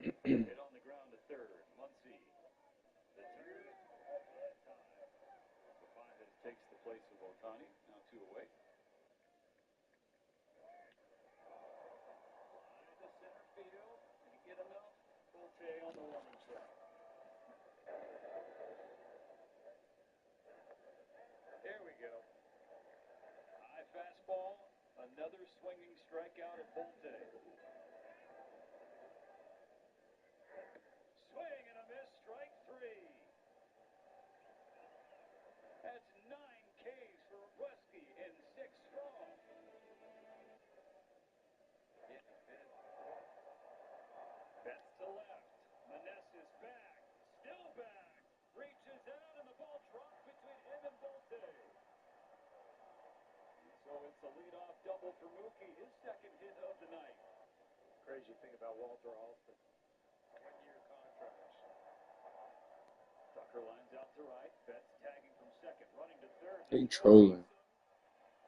Hit on the ground to third. Muncy. The turn. Baez takes the place of Otani. Now 2 away. Line to center field. Did he get enough? Bolte on the warning track. There we go. High fastball. Another swinging strikeout of Bolte. Swing and a miss. Strike 3. That's 9 Ks for Wesky in 6 strong. That's to left. Meneses back. Still back. Reaches out and the ball dropped between him and Bolte. So it's a leadoff double for Mookie, his second hit of the night. Crazy thing about Walter Alston. 1-year contracts. Tucker lines out to right. Betts tagging from second, running to third. They trolling.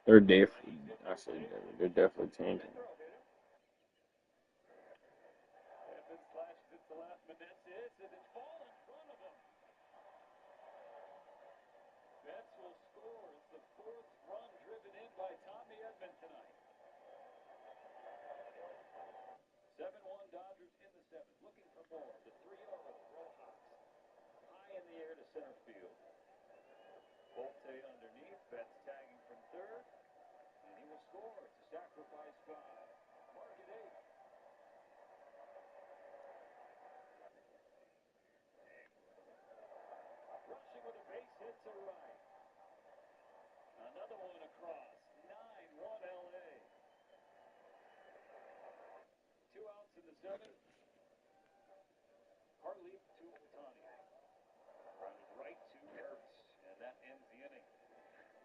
They're definitely, I said they're definitely tanking. Evans slashes it to left. Meneses, and it's ball in front of him. Betts will score. It's the 4th run driven in by Tommy Edman tonight. 7-1 Dodgers in the 7th. Looking for more. The 3-0 Rojas. High in the air to center field. Bolte underneath. Betts tagging from third. And he will score. It's a sacrifice fly. Mark it 8. Rushing with a base hit to right. Another one across. 9-1 LA. 2 outs in the 7th. Hartley to Otani. Grounded right to Ertz. And that ends the inning.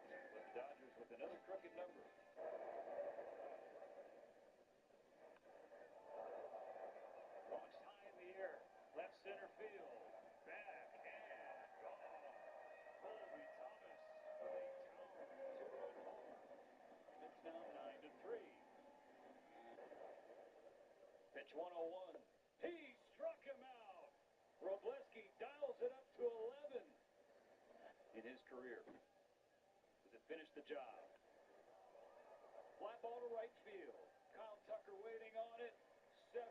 With the Dodgers with another crooked number. Launched high in the air. Left center field. Back and gone. Colby Thomas with a two-run homer. It's now 9-3. Pitch 101. He struck him out. Robleski dials it up to 11 in his career. Does it finish the job? Fly ball to right field. Kyle Tucker waiting on it. 7.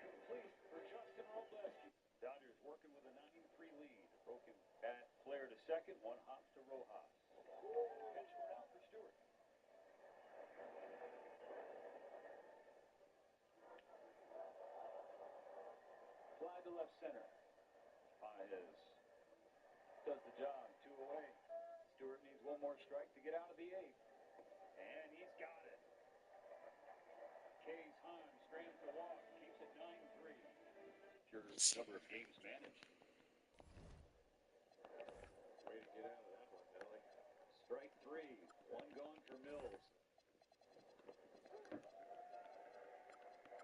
Complete for Justin Robleski. Dodgers working with a 9-3 lead. Broken bat Flair to second. 1 hops to Rojas. Pitch 1 out for Stewart. Fly to left center. Baez does the job. 2 away. Stewart needs 1 more strike to get out of the 8th. And he's got it. K's Heim strands the walk. Keeps it 9-3. Your number of games managed. Way to get out of that one, Nelly. Strike 3. 1 gone for Mills.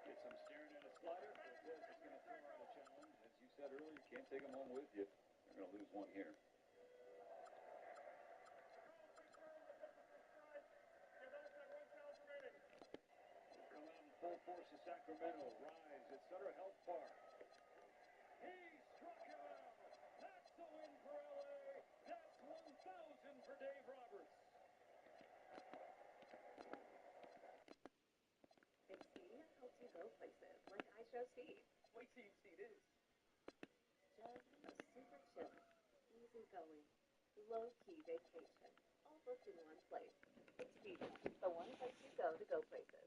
Gets him staring at a slider. Cortez is going to throw out a challenge. As you said earlier, you can't take him home with you. You're going to lose 1 here. Come out in full force of Sacramento. Rise at Sutter Health Park. He struck him out. That's the win for LA. That's 1,000 for Dave Roberts. Big C helps you go places like I Show Speed. Wait till you see this. Just a super chill, easy-going, low-key vacation, all booked in one place. Expedia, the one place you go to go places.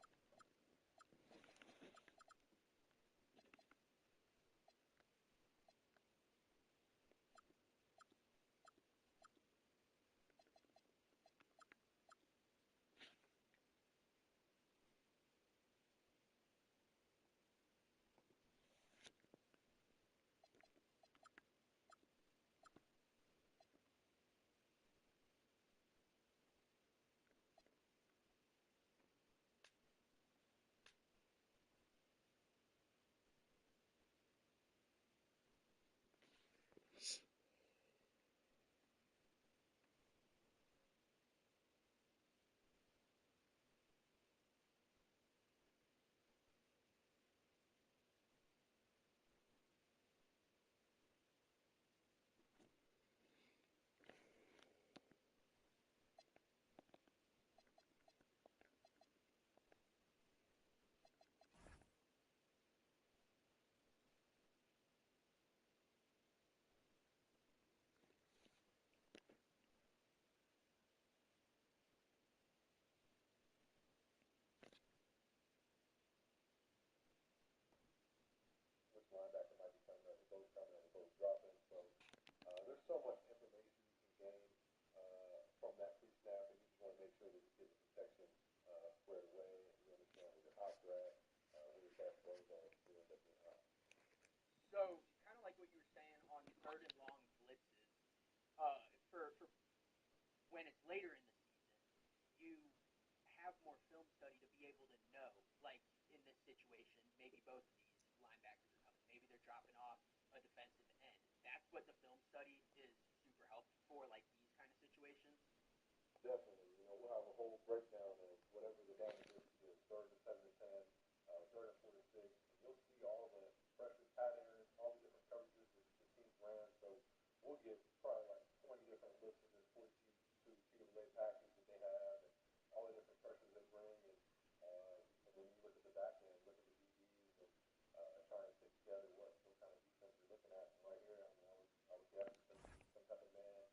So kind of like what you were saying on third and long blitzes, for when it's later in the season, you have more film study to be able to know, like in this situation, maybe both of these linebackers are coming. Maybe they're dropping off a defensive end. That's what the film study is super helpful for, like these kind of situations. Definitely. We'll have a whole breakdown of whatever the down and distance is, third and 7 and 10, third and 4 and 6, and you'll see all the pressure patterns, all the different coverages that the teams ran. So we'll get probably like 20 different looks at this 42 away package that they have, and all the different pressures they bring, and then you look at the back end, look at the DBs, and try and put together what kind of defense you're looking at. And right here, I mean, I would guess it's going to be some type of man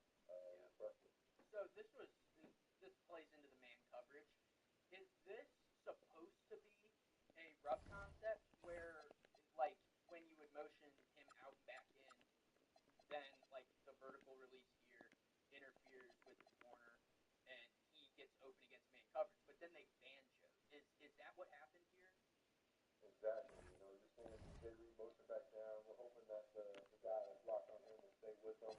pressure. So this plays into the man coverage. Is this supposed to be a rough concept where, like, when you would motion him out and back in, then like the vertical release here interferes with the corner and he gets open against man coverage, but then they banjo. Is that what happened here? Exactly. You're seeing some J. Reed motion back down. We're hoping that the guy that's locked on him will stay with them.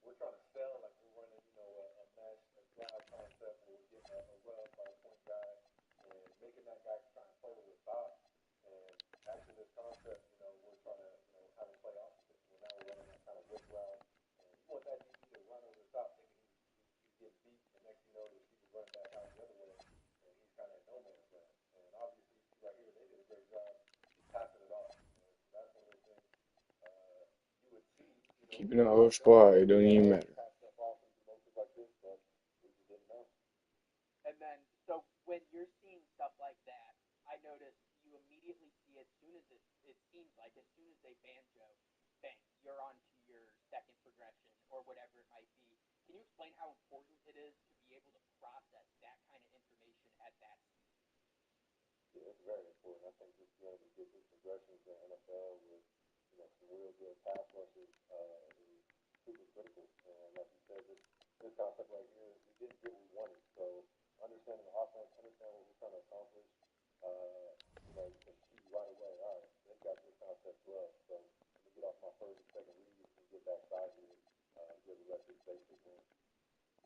We're trying to sell like we're running, a mesh, a drive concept where we're getting a rub by a point guy and making that guy try and play with Bob. And actually this concept, we're trying to, have him play opposite. Well, now we're running that kind of whip route. And you want that DB to run over the top thinking he's getting beat. And next thing you know, the receiver's running back out the other way. And he's kind of in no man's land. And obviously, you see right here, they did a great job passing it off. And that's one of those things you would see, Keeping the whole squad, it don't even matter. pass stuff off and do motions like this, but we just didn't know. And then, so when you're seeing stuff like that, I noticed you immediately see as soon as it seems like as soon as they banjo, bang, you're on to your second progression or whatever it might be. Can you explain how important it is to be able to process that kind of information at that speed? Yeah, it's very important. I think just being able to get these progressions in the NFL with, some real good pass rushes is super critical. And like you said, this concept right here, we didn't get what we wanted. So understanding the offense, understanding what we're trying to accomplish, you can see right away, all right, they've got this concept to us. So let me get off my first and second read and get backside here, get the rest of this basic win.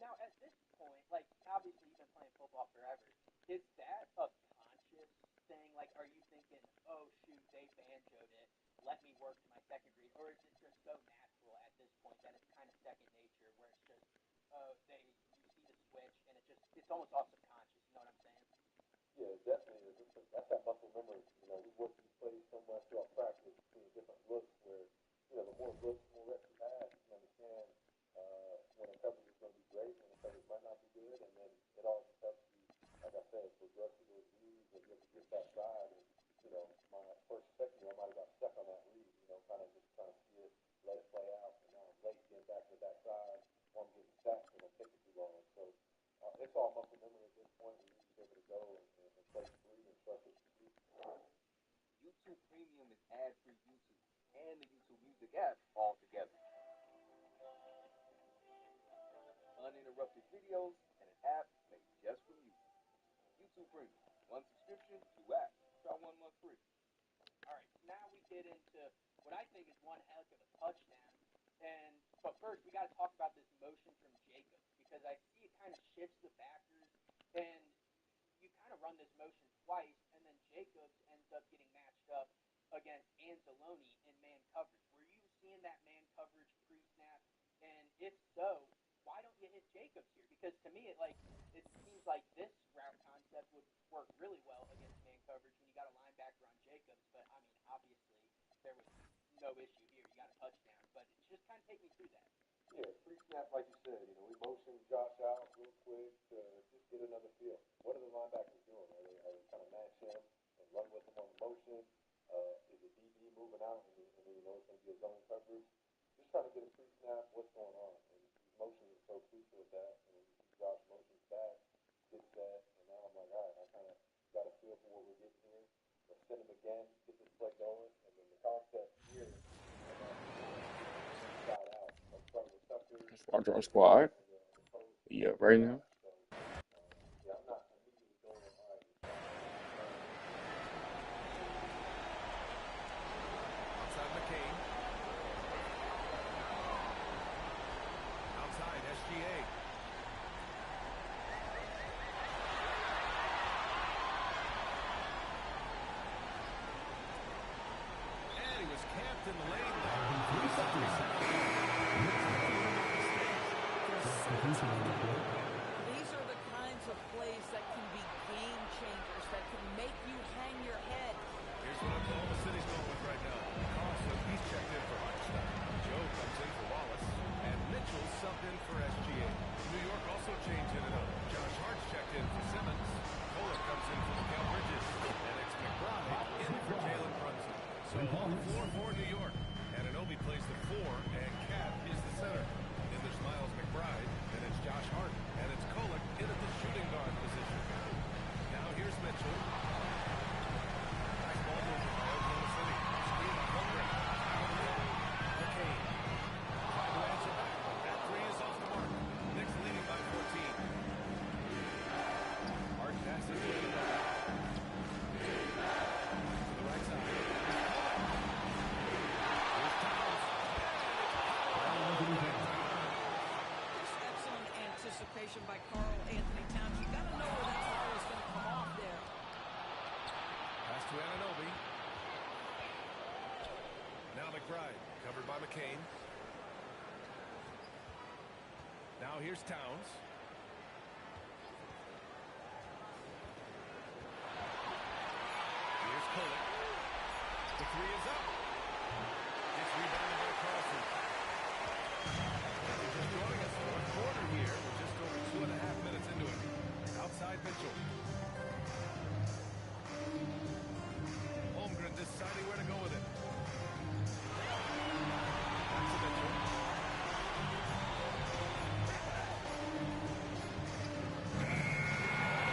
Now, at this point, like, obviously you've been playing football forever. Is that a conscious thing? Like, are you thinking, oh, shoot, they banjoed it, let me work to my second read? Or is it just so natural at this point that it's kind of second nature where it's just, you see the switch and it's almost all subconscious, you know what I'm saying? Yeah, it definitely is. That's that muscle memory. We work these plays so much throughout practice, seeing different looks where, the more looks, the more reps you have, you can understand when a coverage is going to be great, when a coverage might not be good, and then it all just helps you, like I said, progress to those reads and be able to get backside. And, my first second year, I might have got stuck on that read, kind of just trying to see it, let it play out, and now I'm late getting back to the backside, or I'm getting sacked because I'm taking too long. So it's all muscle memory at this point. We need to be able to go and play free and trust what you see. YouTube Premium is ad-free YouTube and the YouTube Music app all together. Uninterrupted videos and an app made just for you. YouTube Premium. One subscription, 2 apps. Try 1 month free. All right, so now we get into what I think is one heck of a touchdown. But first, we got to talk about this motion from Jacobs because I see it kind of shifts the backers, and you kind of run this motion twice, and then Jacobs ends up getting matched up against Anzalone in man coverage. Were you seeing that man coverage pre-snap? And if so, why don't you hit Jacobs here? Because to me, it seems like this route concept would work really well against man coverage when you got a linebacker on Jacobs. But I mean, obviously, there was no issue here. You got a touchdown. But just kind of take me through that. Yeah, pre-snap, like you said, we motion Josh out real quick to just get another feel. What are the linebackers doing? Are they trying to match him and run with him on the motion? Is the DB moving out and then it's going to be a zone coverage? Just trying to get a pre-snap, what's going on? And these motions are so crucial with that. And when you see Josh motions back, get set, and now I'm like, all right, I kind of got a feel for what we're getting here. Let's send him again, get this play going, and then the concept here, inside out. Let's start with Tucker. Watch our squad. Yeah, right now. So, yeah, I'm not immediately going, all right. Outside McCain. These are the kinds of plays that can be game changers, that can make you hang your head. Here's what Oklahoma City's going with right now. Carlson, he's checked in for Hartenstein. Joe comes in for Wallace. And Mitchell subbed in for SGA. New York also changed in and out. Josh Hart's checked in for Simmons. Kohler comes in for Mikal Bridges. And it's McBride in for Jalen Brunson. So on the floor for New York. Anunoby plays the 4, and Cat is the center. Then there's Miles McBride, and it's Josh Hart, and it's Kohler in at the shooting guard position. Now here's Mitchell. Nice ball movement by Oklahoma City. Screen on Holmgren. McCain. Trying to answer back. That 3 is off the mark. Knicks leading by 14. Hart passes to the right side. Here's Towns. Excellent anticipation by Karl Anthony Towns. You got to know where that ball is going to come off there. Pass to Anunoby. Now McBride, covered by McCain. Now here's Towns. Here's Kohler. The 3 is up. It's rebounded by Carlson. We're just joining us for a quarter here. We're just over 2.5 minutes into it. Outside Mitchell. Holmgren deciding where to go with it. Back to Mitchell.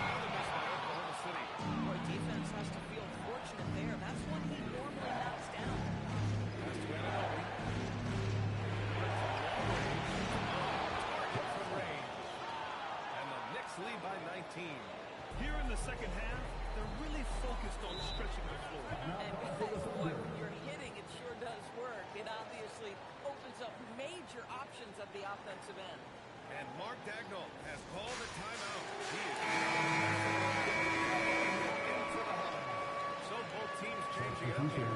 Another miss by Oklahoma City. Boy, defense has to feel fortunate there. That's one he normally knocks down. Pass to Anunoby. Target from range. And the Knicks lead by 19. Here in the second half, they're really focused on stretching the floor. And guys, boy, when you're hitting, it sure does work. It obviously opens up major options at the offensive end. And Mark Dagnall has called a timeout. He is into the huddle. So both teams changing it up here.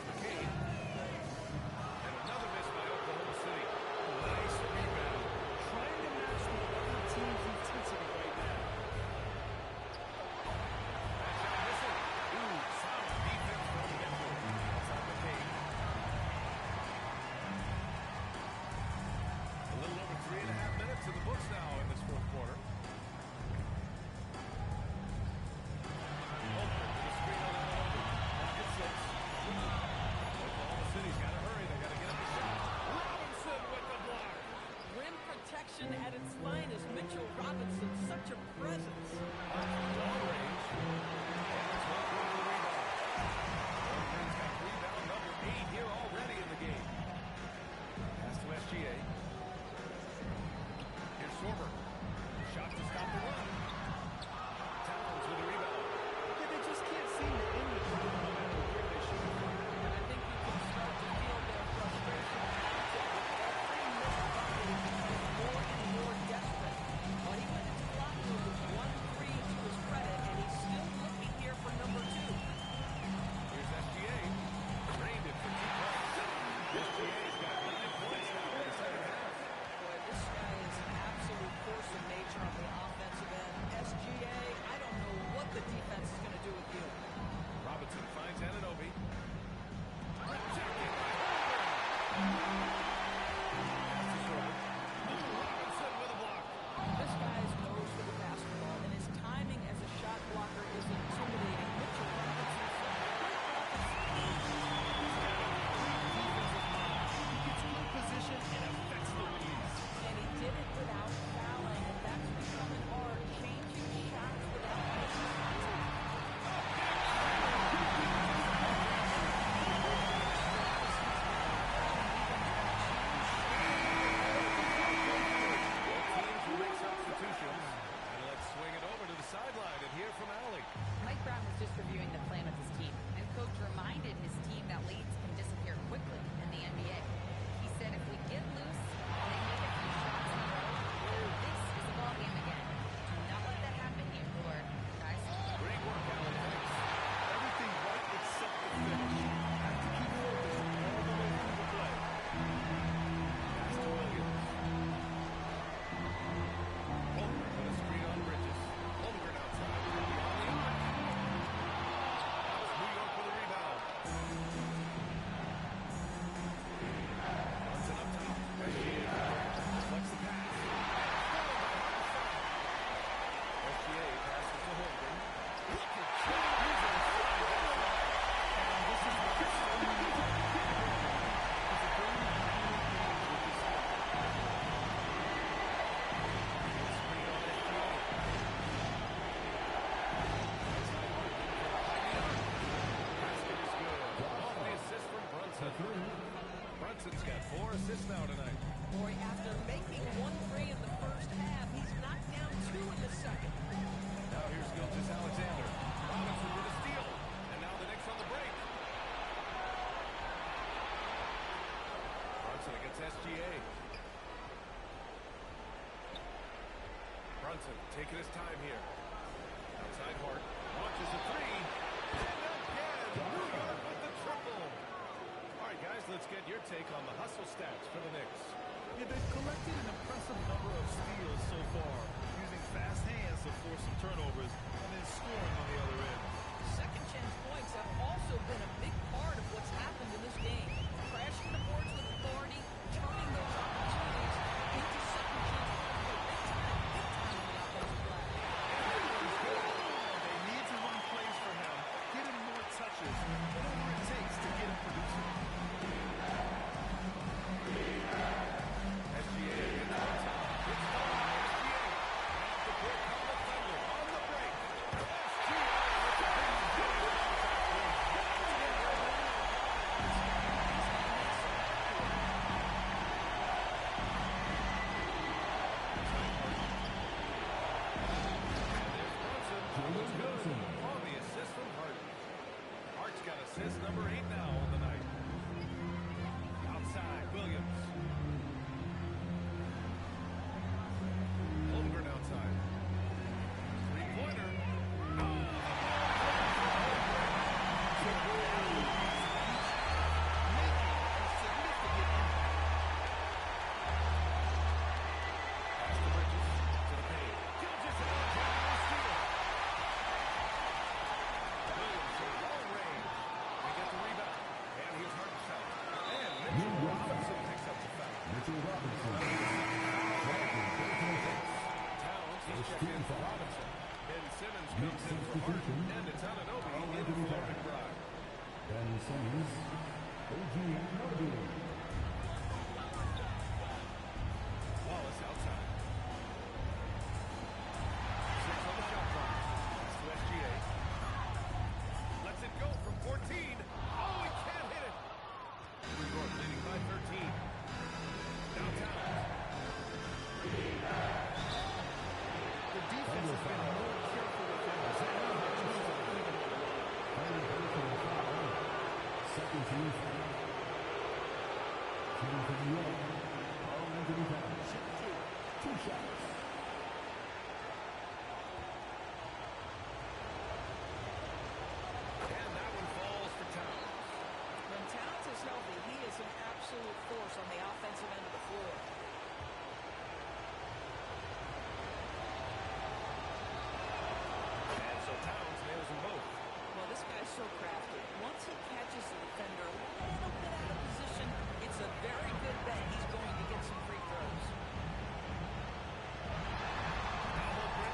McCain. And another miss by Oklahoma City. Nice rebound. Trying to match the other team's intensity right now. That shot missing. Ooh, sound defense from Mitchell. Outside McCain. A little over 3.5 minutes in the books now in this fourth quarter. Holmgren with a screen on Anunoby. Brunson. Brunson's got 4 assists now tonight. Boy, after making 1 3 in the first half, he's knocked down 2 in the second. Now here's Gilgeous Alexander. Robinson with a steal. And now the Knicks on the break. Brunson against SGA. Brunson taking his time here. Outside Hart. Launches a 3. And again, New York with the triple. All right, guys, let's get your take on the hustle stats for the Knicks. Yeah, they've collected an impressive number of steals so far, using fast hands to force some turnovers and then scoring on the other end. Second chance points have also been a big part of what's happened in this game. Crashing the boards with authority, turning those opportunities into second chance points. Big time on the offensive glass. They need to run plays for him, get him more touches, whatever it takes to get him producing. SGA against Brunson. It's fouled by SGA. Off the break, on the thunder, on the break. SGA with the on the assist from Hart. Hart's got assist number 8 now on the night. Outside, Williams. Holmgren outside. Three-pointer. Pass to Bridges. To the paint. Gilgeous Alexander steal. Williams from long range. They get the rebound. And here's Hartenstein. And Mitchell Robinson picks up the foul. Towns, he's checked in for Robinson. Ben Simmons comes in for Harden. And it's Anunoby in for McBride. Wallace outside. 6 on the shot clock. It's to SGA. Lets it go from 14. Oh, he can't hit it. New York leading by 13. Now Towns. The defense has been more careful with him. Second team foul. Team for New York. Anthony Towns. 2 shots. And that one falls for Towns. When Towns is healthy, he is an absolute force on the offensive end of the floor. And so Towns nails them both. Well, this guy's so crafty. Once he catches the defender a little bit out of position, it's a very good bet he's going to get some free throws. Now Holmgren.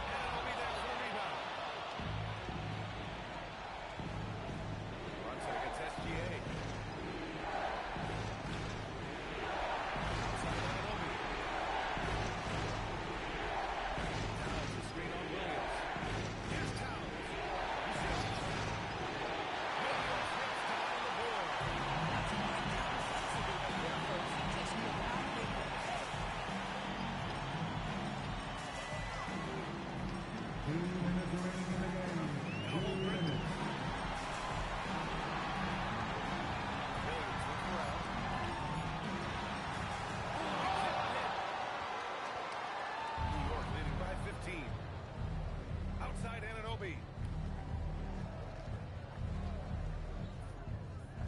And it'll be there for the rebound. Brunson against SGA. Outside Anunoby. Towns the screen on Williams. Here's Towns. Williams gets down on the board. Williams looks around. New York leading by 15. Outside Anunoby.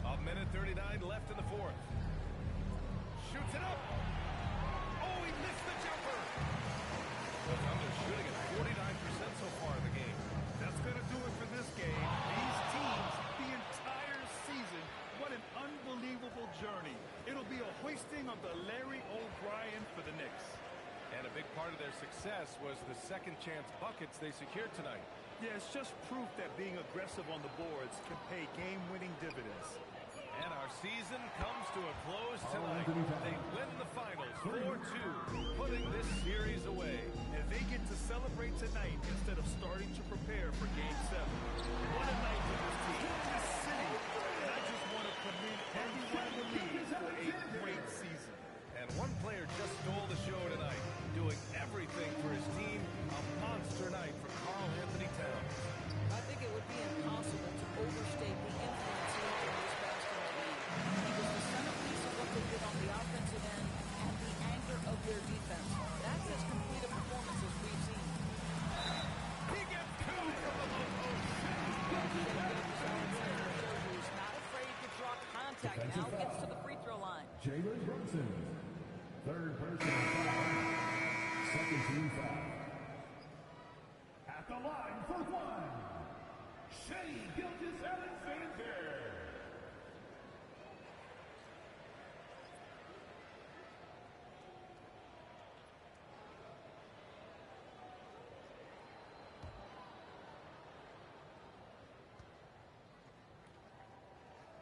A minute 39 left in the fourth. Shoots it up. Oh, he missed the jumper. The Thunder shooting at 49% so far in the game. That's going to do it for this game. These teams, the entire season, what an unbelievable journey. It'll be a hoisting of the Larry O'Brien for the Knicks. And a big part of their success was the second chance buckets they secured tonight. Yeah, it's just proof that being aggressive on the boards can pay game-winning dividends. And our season comes to a close tonight. They win the finals 4-2, putting this series away. And they get to celebrate tonight instead of starting to prepare for Game 7. What a night contact now gets to the free throw line. Jalen Brunson. Third personal foul. Second team foul. At the line for one. Shea Gilgeous-Alexander.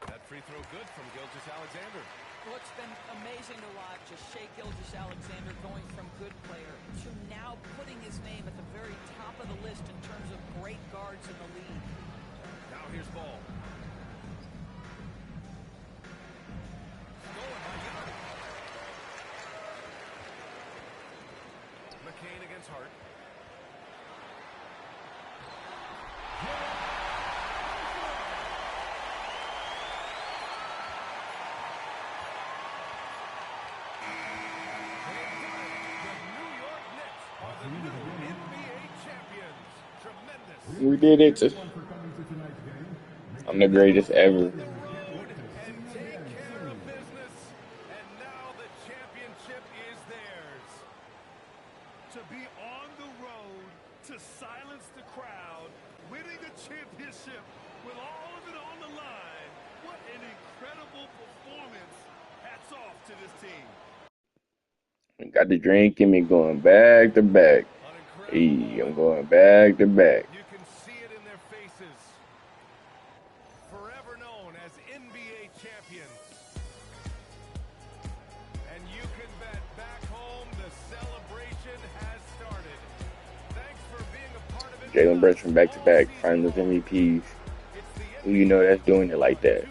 That free throw good from Gilgeous-Alexander. Well, it's been amazing to watch as Shea Gilgeous-Alexander going from good player to now putting his name at the very top of the list in terms of great guards in the league. Now here's Ball. Stolen by Young. McCain against Hart. The new NBA champions. Tremendous. We did it. I'm the greatest ever. On the road and take care of business. And now the championship is theirs. To be on the road, to silence the crowd, winning the championship with all of it on the line. What an incredible performance. Hats off to this team. Got the drink in me going back to back. Hey, I'm going back to back. You can see it in their faces. Forever known as NBA champions. And you can bet back home the celebration has started. Thanks for being a part of it. Jalen Brunson back-to-back Finals MVPs. Who you know that's doing it like that?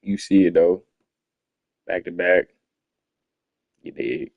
You see it though. Back to back. You dig.